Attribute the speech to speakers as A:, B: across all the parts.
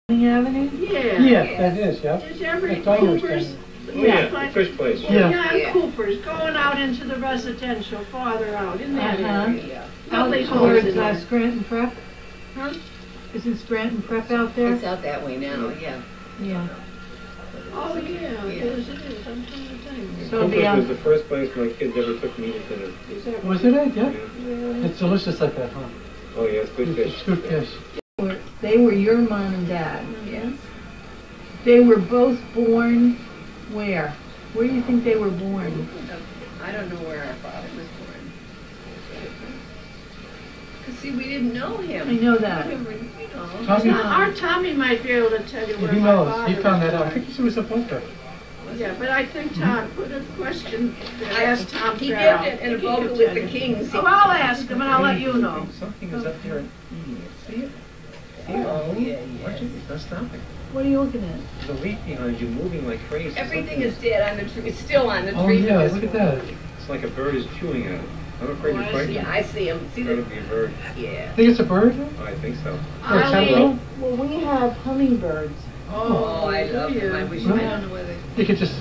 A: Avenue?
B: Yeah.
C: Yeah, that is, yeah.
B: There's every
C: That's Diners
B: Cooper's.
C: thing.
D: Yeah, the fish place.
B: Yeah, Cooper's, going out into the residential, farther out, in that area.
A: Out
B: Nobody's
A: towards
B: holding it.
A: Scranton Prep?
B: Huh?
A: Isn't Scranton Prep out there?
E: It's out that way now, yeah.
A: Yeah.
B: Oh, yeah, it is, I'm trying to think.
A: So
D: Cooper's was the first place my kids ever took me to dinner.
C: Was it? Yeah.
B: Yeah.
C: It's delicious like that, huh?
D: Oh, yeah, it's good fish.
C: It's good fish.
A: They were your mom and dad.
E: Yes.
A: They were both born where? Where do you think they were born?
E: I don't know where our father was born. Because see, we didn't know him.
A: I know that.
E: We were, you know.
C: Tommy,
B: Our Tommy might be able to tell you where
C: he
B: my
C: knows.
B: father
C: He found
B: was
C: that out. I
B: born.
C: think he was a Boca.
B: Yeah, but I think Tom put a question, ask Tom
E: He
B: Farrell.
E: lived in a
B: He
E: boat
B: could
E: with
B: tell
E: the
B: you.
E: kings.
B: Oh, I'll ask him and I'll let you know.
D: Something is up there. See it?
E: Oh, yeah,
D: Watch it. It's not stopping.
A: What are you looking at?
D: There's a leaf behind you moving like crazy.
E: Everything is dead on the tree. It's still on the
C: Oh
E: tree.
C: yeah,
E: this
C: look at
E: morning.
C: that.
D: It's like a bird is chewing at it. I'm afraid
B: Oh,
D: you're
B: I
D: frightened.
E: Yeah, I see him. See
D: Try to
E: the,
D: be a bird.
E: yeah.
C: Think it's a bird?
D: I think so.
C: Or a tadpole?
A: Well, we have hummingbirds.
E: Oh, I love
B: do
E: him. I
B: you?
E: wish
C: Really?
E: I don't know whether.
C: You could just.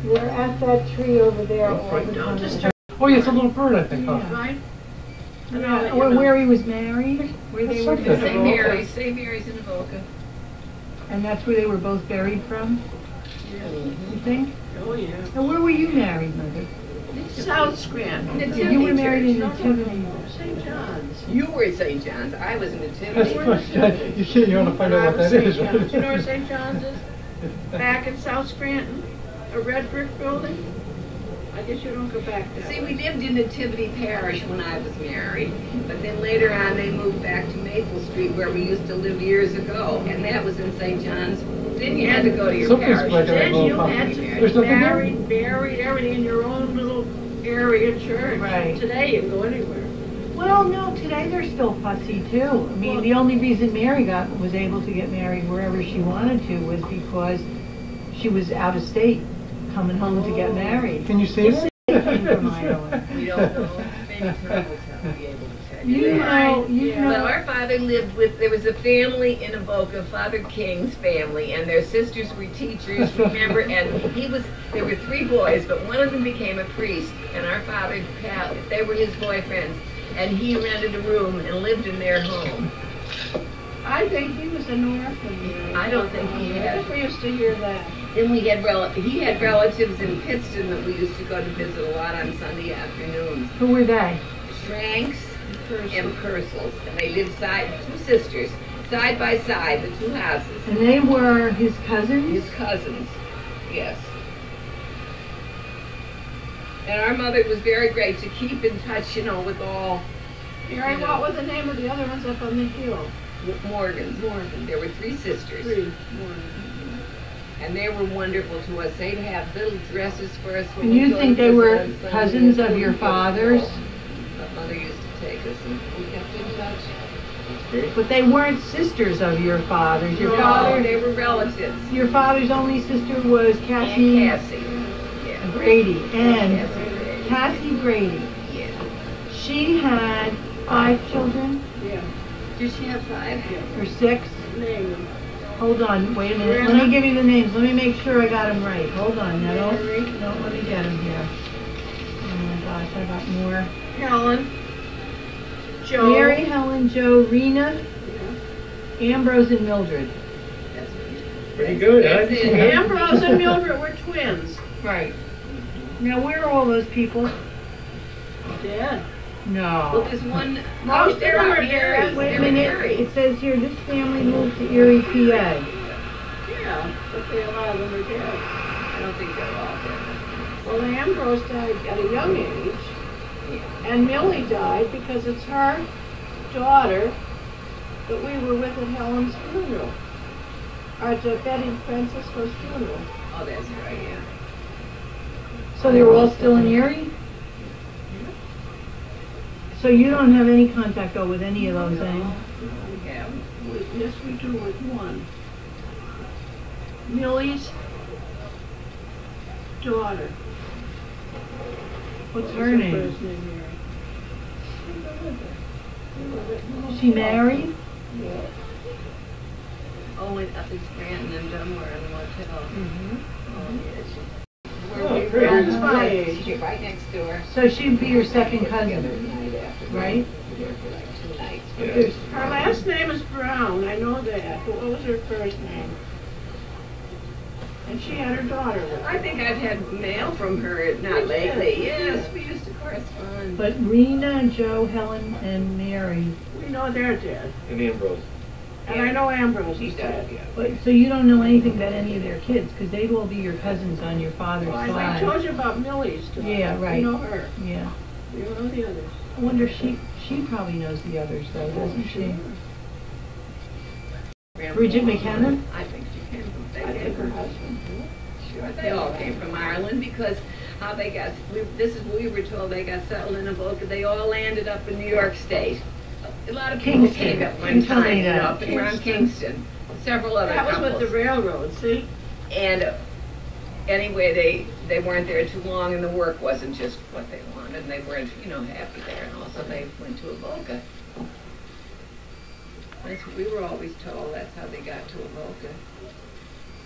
A: They're at that tree over there
D: Don't
A: all
D: frighten
A: the
D: them.
B: Don't
A: time.
B: disturb.
C: Oh yeah, it's a little bird, I think. Huh?
B: Right?
A: Yeah, where he was married, where they were
C: That's something.
E: St. Mary's in Avoca.
A: and that's where they were both buried from, you think?
B: Oh, yeah.
A: And where were you married, Mother?
B: South Scranton.
E: Nativity
A: You were married in
E: Church.
A: Nativity.
B: St. John's.
E: You were at St. John's. I was in
C: That's
E: Nativity.
C: funny. You want to find out what that is,
B: Do you know where
C: right?
B: St. John's is? Back in South Scranton? A red brick building? I guess you don't go back there.
E: See, we lived in Nativity Parish when I was married, but then later on they moved back to Maple Street where we used to live years ago, and that was in St. John's. Then you had to go to your
C: Something's
E: parish.
C: like
B: Then
C: little
B: you
C: pub.
B: had to
C: There's
B: be
C: nothing there?
B: buried everything in your own little area church.
A: Right.
B: Today you can go anywhere.
A: Well, no, today they're still fussy too. I mean, the only reason Mary was able to get married wherever she wanted to was because she was out of state, coming home to get married.
C: Can you see it?
A: They came from Iowa.
E: We don't know. Maybe Tom will be able to tell you
A: You
E: that.
A: know, you
B: Yeah.
E: Well,
A: know.
E: our father lived with, there was a family in Avoca, Father King's family, and their sisters were teachers, remember, and there were 3 boys, but one of them became a priest, and our father, they were his boyfriends, and he rented a room and lived in their home.
B: I think he was an orphan.
E: I don't think he had.
B: We used to hear that.
E: Then he had relatives in Pittston that we used to go to visit a lot on Sunday afternoons.
A: Who were they?
E: Shranks and Purcells, and they lived 2 sisters, side by side, the 2 houses.
A: And they were his cousins?
E: His cousins, yes. And our mother was very great to keep in touch, you know, with all
B: Mary, what was the name of the other ones up on the hill?
E: Morgans.
B: Morgan.
E: There were 3 sisters.
B: 3. Morgan.
E: And they were wonderful to us. They'd have little dresses for us. When
A: And
E: we
A: you
E: go
A: think
E: to
A: they
E: visit
A: were
E: on Sunday.
A: cousins of your father's?
E: My mother used to take us, and we kept in touch.
D: That's great.
A: But they weren't sisters of your father's. Your
E: No,
A: father,
E: they were relatives.
A: your father's only sister was
E: And
A: Cassie
E: Cassie. Yeah.
A: Brady. And
E: Cassie Brady.
A: Cassie Brady,
E: Yeah.
A: she had 5 children
B: Yeah.
E: Did she have 5?
A: or 6.
B: Name them.
A: Hold on, wait a minute. Let me give you the names. Let me make sure I got them right. Hold on, now don't let me get them here. Oh my gosh, I got more.
B: Helen. Joe.
A: Mary, Helen, Joe, Rena,
B: Yeah.
A: Ambrose, and Mildred.
E: That's
D: Pretty good, huh?
E: That's it.
B: Ambrose and Mildred were twins.
A: Right. Now, where are all those people?
B: Dead.
E: Well,
A: No.
E: there's one.
B: Most of
E: they're
B: them
E: out
B: are
E: here.
B: dead.
A: Wait a
E: They're
A: minute.
E: married.
A: It says here this family moved to Erie, PA.
B: Yeah, but a lot of them are dead.
E: I don't think they're all dead.
B: Well, Ambrose died at a young age, and Millie died because it's her daughter that we were with at Helen's funeral, or at Betty Francisco's funeral.
E: Oh, that's right, yeah.
A: So they were all still in Erie? So you don't have any contact though with any of those, eh?
E: Yeah.
B: Yes, we do with one. Millie's daughter.
A: What's her name?
B: First name, Mary.
A: She married?
B: Yeah. Oh, at the Scranton and Dunmore in the motel. Oh, yeah,
D: Oh,
B: where we
D: great.
B: friends my
E: She's
B: age.
E: right next door.
A: So she'd be your second cousin,
E: Night after.
A: right?
E: There for like 2 nights.
D: Yeah.
A: There's-
B: Her last name is Brown, I know that, but what was her first name? And she had her daughter with her.
E: I think I've had mail from her, not lately. Yes, we used to correspond.
A: But Rena, Joe, Helen, and Mary,
B: We know they're dead.
D: And Ambrose.
B: And I know Ambrose
E: She
B: is
E: died,
B: dead.
E: yeah.
A: but, so you don't know anything about any of their kids, because they'd all be your cousins on your father's
B: Well, I
A: side.
B: told you about Millie's daughter.
A: Yeah, right.
B: You know her.
A: Yeah.
B: You don't know the others.
A: I wonder if she probably knows the others though, doesn't she? Bridget McKenna?
E: I think she came from, they
B: I
E: came
B: think her
E: from,
B: husband.
E: sure, they all came from Ireland because how they got, this is what we were told, they got settled in Avoca, they all landed up in New York State. A lot of people
A: Kingston.
E: came at one
A: You told
E: time,
A: me
E: you know,
A: that.
E: up and around Kingston. Several other
B: That was with the
E: couples.
B: railroad, see?
E: And anyway, they weren't there too long and the work wasn't just what they wanted and they weren't, you know, happy there and also they went to Avoca. That's what we were always told, that's how they got to Avoca,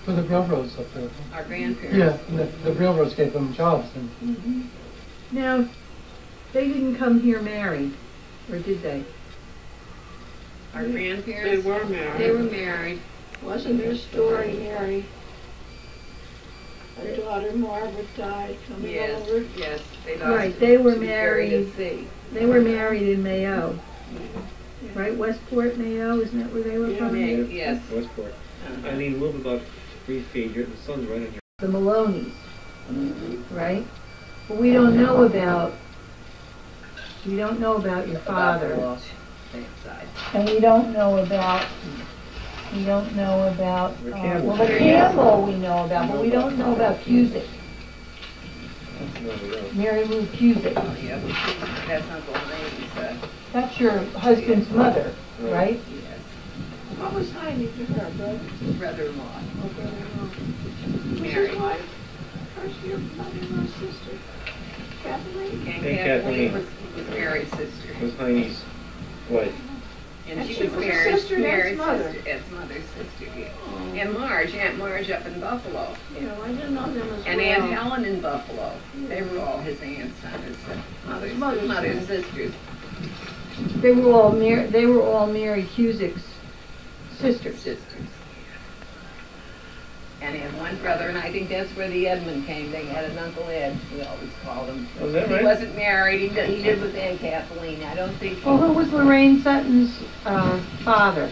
C: For the railroads up there.
E: our grandparents.
C: Yeah, the railroads gave them jobs and
A: Now, they didn't come here married, or did they?
E: Our
B: They
E: grandparents,
B: were married.
E: they were married.
B: Wasn't their story, Mary? Her daughter Margaret died coming
E: Yes,
B: over.
E: yes, they lost.
A: Right, they were
E: she was buried
A: married.
E: at sea.
A: They were married in Mayo, right? Westport, Mayo, isn't that where they were
B: Yeah,
A: from?
E: May- Yes.
D: Westport.
E: Uh-huh.
D: I need a little bit about brief feed. The sun's right on your.
A: The Maloney's, right? But we don't know about your father.
E: Walsh side.
A: And we don't know about,
D: The Campbell.
A: well, the Campbell we know about, but we don't know about Cusick,
D: No, we don't.
A: Mary Lou Cusick.
E: Oh, yeah, that's Uncle Lane's,
A: That's your husband's mother, right?
E: yes,
B: What was Heidi to her, brother?
E: brother-in-law.
B: Oh, brother-in-law. Was
E: Mary.
B: his wife? Her, your mother-in-law's sister? Kathleen?
E: And
D: And
E: Kathleen
D: Kathleen.
E: was Mary's sister.
D: Was Heine's wife.
E: And
B: she
E: she was
B: was a
E: Mary's,
B: sister to Ed's
E: Mary's
B: mother.
E: sister, Ed's mother's sister, yeah. And Marge, Aunt Marge up in Buffalo.
B: Yeah, I didn't know them as
E: And
B: well.
E: Aunt Helen in Buffalo. They were all his aunts on his mother's sisters.
A: They were all Mary Cusick's sisters.
E: Sisters. And he had one brother, and I think that's where the Edmund came. They had an Uncle Ed, we always called him.
D: Was that
E: He
D: right?
E: wasn't married, he did with Aunt Kathleen. I don't think.
A: Well, who was Lorraine Sutton's father?